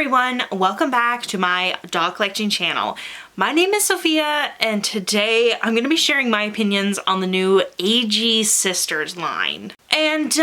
everyone, welcome back to my doll collecting channel. My name is Sophia and today I'm going to be sharing my opinions on the new AG Sisters line. And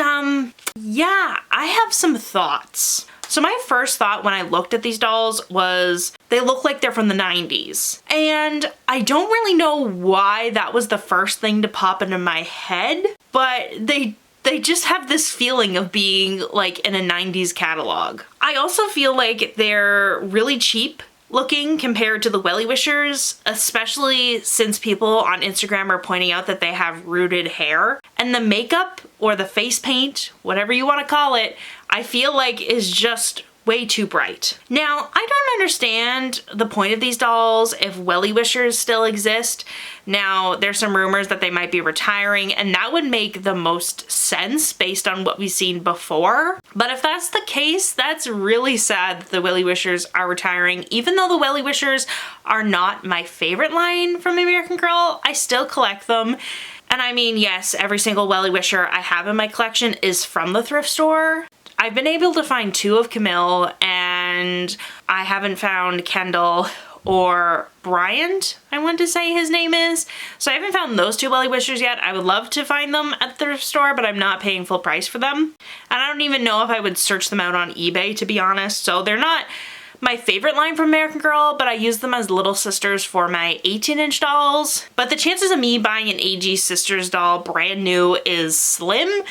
yeah, I have some thoughts. So my first thought when I looked at these dolls was they look like they're from the 90s. And I don't really know why that was the first thing to pop into my head, but they just have this feeling of being like in a 90s catalog. I also feel like they're really cheap looking compared to the WellieWishers, especially since people on Instagram are pointing out that they have rooted hair. And the makeup or the face paint, whatever you want to call it, I feel like is just way too bright. Now, I don't understand the point of these dolls if WellieWishers still exist. Now, there's some rumors that they might be retiring, and that would make the most sense based on what we've seen before. But if that's the case, that's really sad that the WellieWishers are retiring. Even though the WellieWishers are not my favorite line from American Girl, I still collect them. And I mean, yes, every single WellieWisher I have in my collection is from the thrift store. I've been able to find 2 of Camille, and I haven't found Kendall or Bryant, I want to say his name is. So I haven't found those 2 WellieWishers yet. I would love to find them at the thrift store, but I'm not paying full price for them. And I don't even know if I would search them out on eBay, to be honest. So they're not my favorite line from American Girl, but I use them as little sisters for my 18-inch dolls. But the chances of me buying an AG Sisters doll brand new is slim.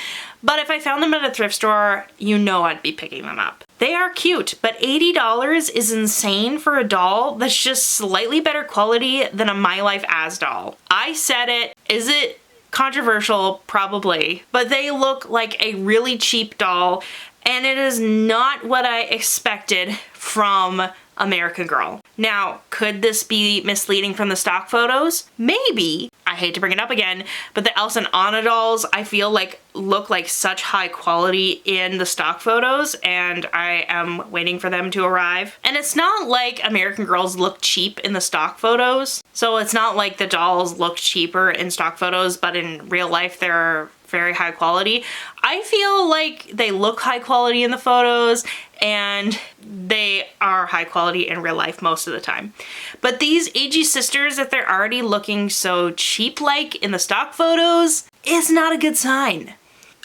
But if I found them at a thrift store, you know I'd be picking them up. They are cute, but $80 is insane for a doll that's just slightly better quality than a My Life As doll. I said it. Is it controversial? Probably. But they look like a really cheap doll, and it is not what I expected from American Girl. Now, could this be misleading from the stock photos? Maybe. I hate to bring it up again, but the Elsa and Anna dolls I feel like look like such high quality in the stock photos, and I am waiting for them to arrive. And it's not like American Girls look cheap in the stock photos, so it's not like the dolls look cheaper in stock photos, but in real life they're very high quality. I feel like they look high quality in the photos and they are high quality in real life most of the time. But these AG Sisters, if they're already looking so cheap-like in the stock photos, is not a good sign.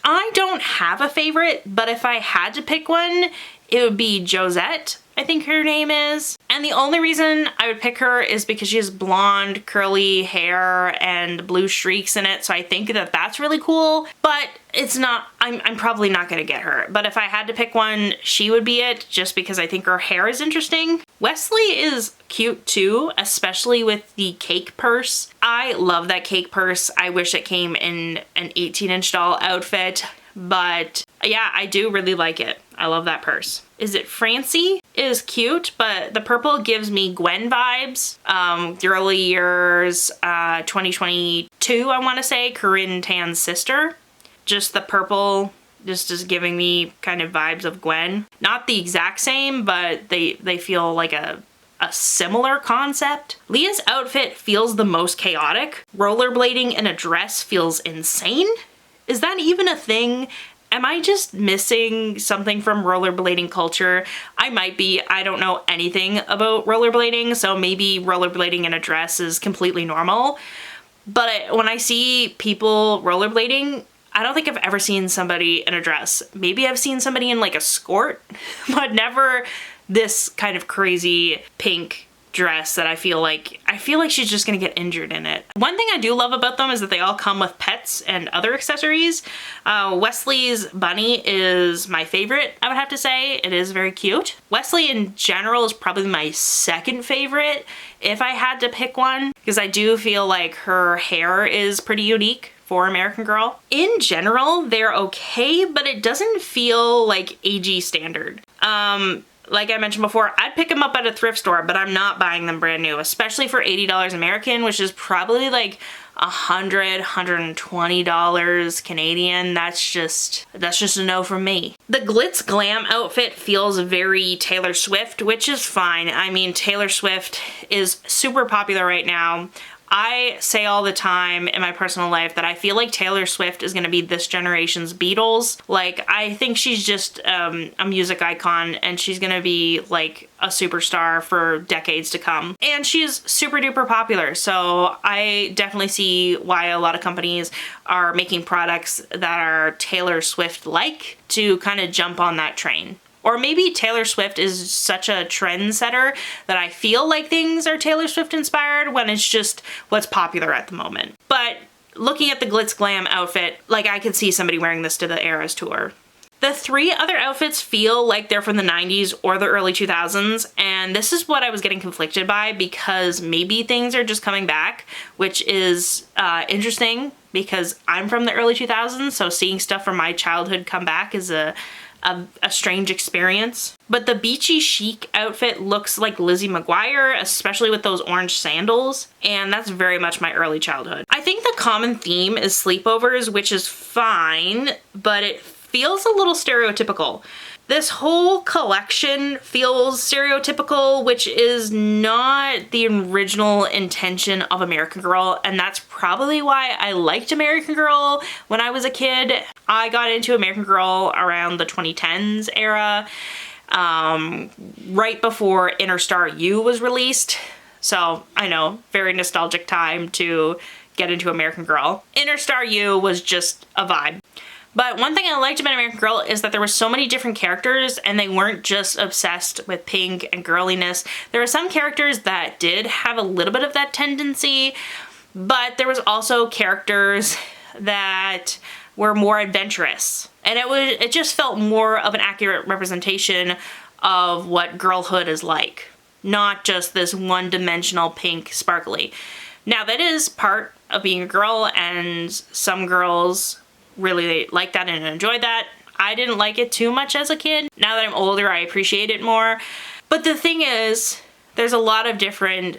I don't have a favorite, but if I had to pick one, it would be Josette, I think her name is. And the only reason I would pick her is because she has blonde, curly hair and blue streaks in it, so I think that that's really cool. But it's not, I'm probably not gonna get her. But if I had to pick one, she would be it, just because I think her hair is interesting. Wesley is cute too, especially with the cake purse. I love that cake purse. I wish it came in an 18-inch doll outfit. But yeah, I do really like it. I love that purse. Is it Francie? It is cute, but the purple gives me Gwen vibes. Girly Years, 2022, I want to say, Corinne Tan's sister. Just the purple just is giving me kind of vibes of Gwen. Not the exact same, but they feel like a similar concept. Leah's outfit feels the most chaotic. Rollerblading in a dress feels insane. Is that even a thing? Am I just missing something from rollerblading culture? I might be. I don't know anything about rollerblading, so maybe rollerblading in a dress is completely normal. But when I see people rollerblading, I don't think I've ever seen somebody in a dress. Maybe I've seen somebody in like a skirt, but never this kind of crazy pink dress that I feel like she's just gonna get injured in it. One thing I do love about them is that they all come with pets and other accessories. Wesley's bunny is my favorite, I would have to say. It is very cute. Wesley in general is probably my second favorite if I had to pick one, because I do feel like her hair is pretty unique for American Girl. In general, they're okay, but it doesn't feel like AG standard. Like I mentioned before, I'd pick them up at a thrift store, but I'm not buying them brand new, especially for $80 American, which is probably like $120 Canadian. That's just a no from me. The glitz glam outfit feels very Taylor Swift, which is fine. I mean, Taylor Swift is super popular right now. I say all the time in my personal life that I feel like Taylor Swift is going to be this generation's Beatles. Like, I think she's just a music icon, and she's going to be like a superstar for decades to come. And she's super duper popular, so I definitely see why a lot of companies are making products that are Taylor Swift-like to kind of jump on that train. Or maybe Taylor Swift is such a trendsetter that I feel like things are Taylor Swift inspired when it's just what's popular at the moment. But looking at the glitz glam outfit, like, I could see somebody wearing this to the Eras tour. The 3 other outfits feel like they're from the 90s or the early 2000s, and this is what I was getting conflicted by, because maybe things are just coming back, which is interesting because I'm from the early 2000s, so seeing stuff from my childhood come back is a strange experience. But the beachy chic outfit looks like Lizzie McGuire, especially with those orange sandals, and that's very much my early childhood. I think the common theme is sleepovers, which is fine, but it feels a little stereotypical. This whole collection feels stereotypical, which is not the original intention of American Girl, and that's probably why I liked American Girl when I was a kid. I got into American Girl around the 2010s era, right before Inner Star U was released. So I know, very nostalgic time to get into American Girl. Inner Star U was just a vibe. But one thing I liked about American Girl is that there were so many different characters, and they weren't just obsessed with pink and girliness. There were some characters that did have a little bit of that tendency, but there was also characters that were more adventurous. And it just felt more of an accurate representation of what girlhood is like, not just this one-dimensional pink sparkly. Now, that is part of being a girl, and some girls really like that and enjoyed that. I didn't like it too much as a kid. Now that I'm older, I appreciate it more. But the thing is, there's a lot of different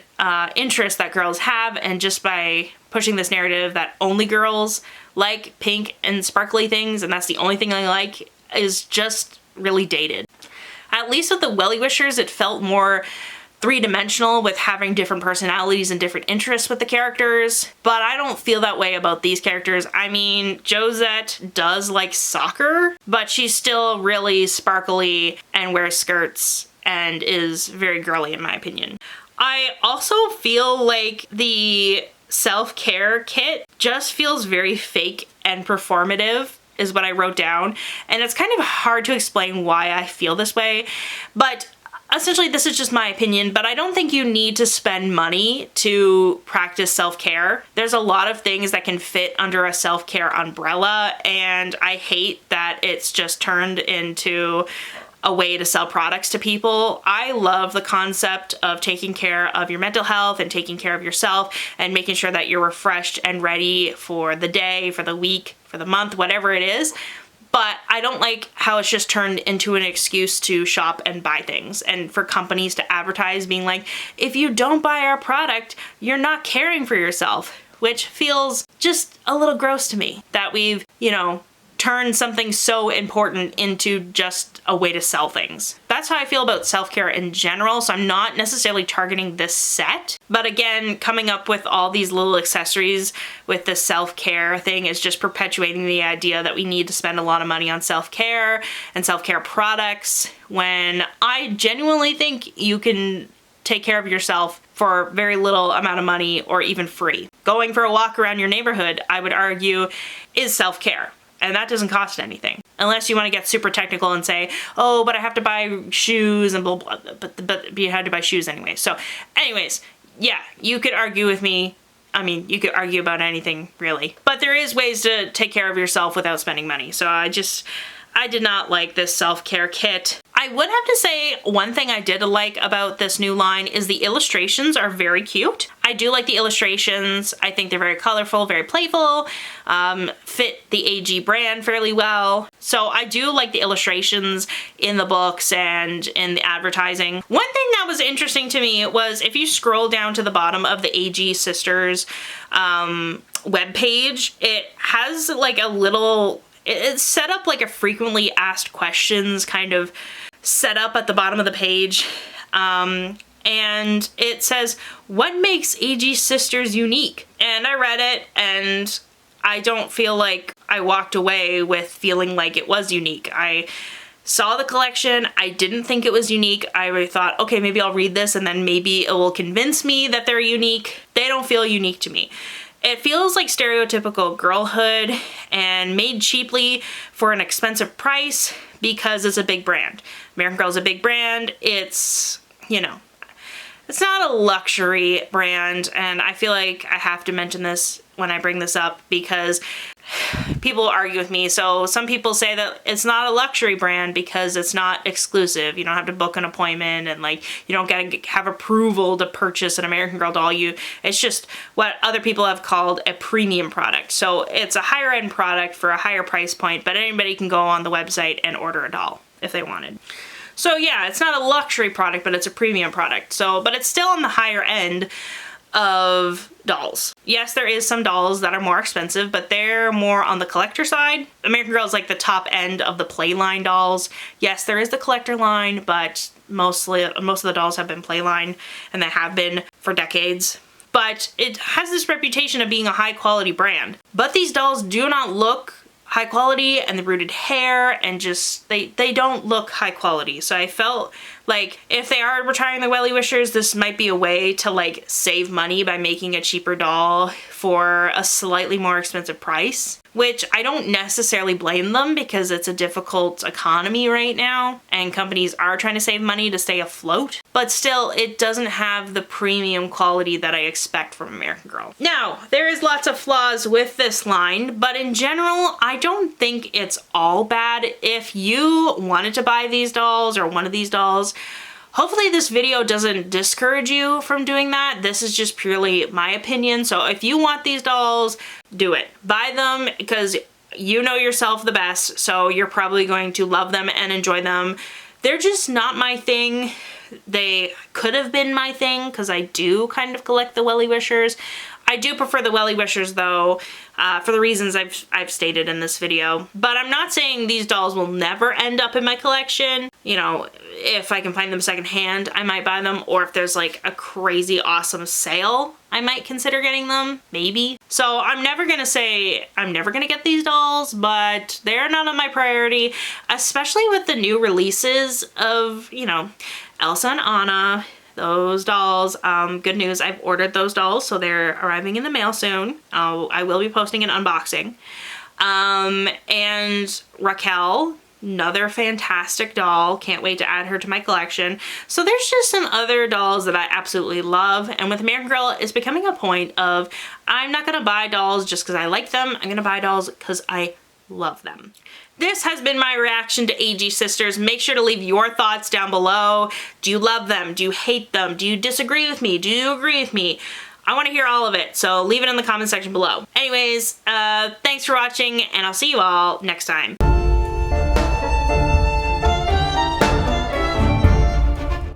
interests that girls have, and just by pushing this narrative that only girls like pink and sparkly things, and that's the only thing I like, is just really dated. At least with the WellieWishers, it felt more three-dimensional with having different personalities and different interests with the characters, but I don't feel that way about these characters. I mean, Josette does like soccer, but she's still really sparkly and wears skirts and is very girly in my opinion. I also feel like the self-care kit just feels very fake and performative, is what I wrote down, and it's kind of hard to explain why I feel this way, but essentially, this is just my opinion, but I don't think you need to spend money to practice self-care. There's a lot of things that can fit under a self-care umbrella, and I hate that it's just turned into a way to sell products to people. I love the concept of taking care of your mental health and taking care of yourself and making sure that you're refreshed and ready for the day, for the week, for the month, whatever it is. But I don't like how it's just turned into an excuse to shop and buy things, and for companies to advertise being like, if you don't buy our product, you're not caring for yourself, which feels just a little gross to me that we've, turn something so important into just a way to sell things. That's how I feel about self-care in general, so I'm not necessarily targeting this set. But again, coming up with all these little accessories with the self-care thing is just perpetuating the idea that we need to spend a lot of money on self-care and self-care products, when I genuinely think you can take care of yourself for very little amount of money or even free. Going for a walk around your neighborhood, I would argue, is self-care. And that doesn't cost anything. Unless you want to get super technical and say, oh, but I have to buy shoes and blah, blah, blah. But you had to buy shoes anyway. So anyways, yeah, you could argue with me. I mean, you could argue about anything, really. But there is ways to take care of yourself without spending money. So I did not like this self-care kit. I would have to say one thing I did like about this new line is the illustrations are very cute. I do like the illustrations. I think they're very colorful, very playful, fit the AG brand fairly well. So I do like the illustrations in the books and in the advertising. One thing that was interesting to me was if you scroll down to the bottom of the AG Sisters webpage, it has like a little, it's set up like a frequently asked questions kind of set up at the bottom of the page. And and it says, "What makes AG Sisters unique?" And I read it, and I don't feel like I walked away with feeling like it was unique. I saw the collection, I didn't think it was unique. I thought, okay, maybe I'll read this and then maybe it will convince me that they're unique. They don't feel unique to me. It feels like stereotypical girlhood and made cheaply for an expensive price because it's a big brand. American Girl is a big brand. It's, you know, it's not a luxury brand, and I feel like I have to mention this when I bring this up because people argue with me. So some people say that it's not a luxury brand because it's not exclusive. You don't have to book an appointment, and like you don't gotta have approval to purchase an American Girl doll. It's just what other people have called a premium product. So it's a higher end product for a higher price point, but anybody can go on the website and order a doll if they wanted. So yeah, it's not a luxury product, but it's a premium product. So, but it's still on the higher end of dolls. Yes, there is some dolls that are more expensive, but they're more on the collector side. American Girl is like the top end of the Playline dolls. Yes, there is the collector line, but most of the dolls have been Playline, and they have been for decades. But it has this reputation of being a high quality brand. But these dolls do not look high quality, and the rooted hair and just they don't look high quality. So I felt like if they are retiring the WellieWishers, this might be a way to like save money by making a cheaper doll for a slightly more expensive price, which I don't necessarily blame them because it's a difficult economy right now and companies are trying to save money to stay afloat, but still it doesn't have the premium quality that I expect from American Girl. Now, there is lots of flaws with this line, but in general, I don't think it's all bad. If you wanted to buy these dolls or one of these dolls, hopefully this video doesn't discourage you from doing that. This is just purely my opinion. So if you want these dolls, do it. Buy them because you know yourself the best, so you're probably going to love them and enjoy them. They're just not my thing. They could have been my thing because I do kind of collect the WellieWishers. I do prefer the WellieWishers though, for the reasons I've stated in this video. But I'm not saying these dolls will never end up in my collection. You know, if I can find them secondhand, I might buy them. Or if there's like a crazy awesome sale, I might consider getting them, maybe. So I'm never gonna say I'm never gonna get these dolls, but they're not on my priority, especially with the new releases of, you know, Elsa and Anna. Those dolls, good news, I've ordered those dolls, so they're arriving in the mail soon. I will be posting an unboxing. And Raquel, another fantastic doll. Can't wait to add her to my collection. So there's just some other dolls that I absolutely love. And with American Girl, it's becoming a point of I'm not gonna buy dolls just because I like them. I'm gonna buy dolls because I love them. This has been my reaction to AG Sisters. Make sure to leave your thoughts down below. Do you love them? Do you hate them? Do you disagree with me? Do you agree with me? I want to hear all of it, so leave it in the comment section below. Anyways, thanks for watching, and I'll see you all next time.